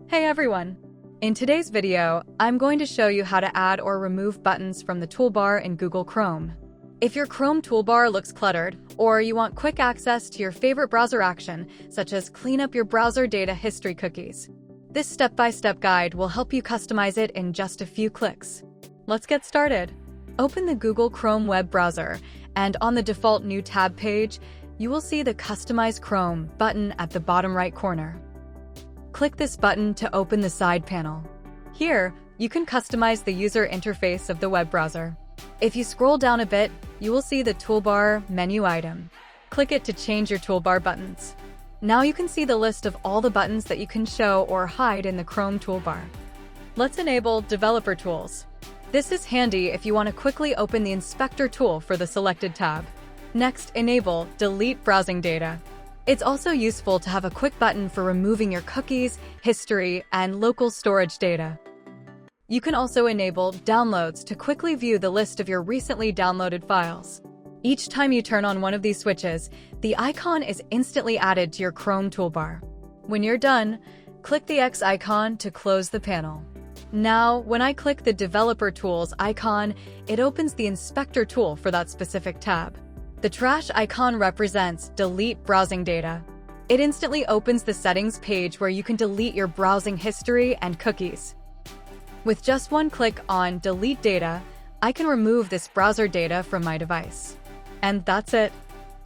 Hey everyone! In today's video, I'm going to show you how to add or remove buttons from the toolbar in Google Chrome. If your Chrome toolbar looks cluttered, or you want quick access to your favorite browser action, such as clean up your browser data history cookies, this step-by-step guide will help you customize it in just a few clicks. Let's get started. Open the Google Chrome web browser, and on the default New Tab page, you will see the Customize Chrome button at the bottom right corner. Click this button to open the side panel. Here, you can customize the user interface of the web browser. If you scroll down a bit, you will see the Toolbar menu item. Click it to change your toolbar buttons. Now you can see the list of all the buttons that you can show or hide in the Chrome toolbar. Let's enable Developer Tools. This is handy if you want to quickly open the Inspector tool for the selected tab. Next, enable Delete Browsing Data. It's also useful to have a quick button for removing your cookies, history, and local storage data. You can also enable Downloads to quickly view the list of your recently downloaded files. Each time you turn on one of these switches, the icon is instantly added to your Chrome toolbar. When you're done, click the X icon to close the panel. Now, when I click the Developer Tools icon, it opens the Inspector tool for that specific tab. The trash icon represents Delete Browsing Data. It instantly opens the settings page where you can delete your browsing history and cookies. With just one click on Delete Data, I can remove this browser data from my device. And that's it.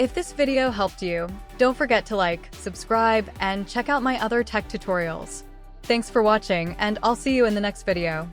If this video helped you, don't forget to like, subscribe, and check out my other tech tutorials. Thanks for watching, and I'll see you in the next video.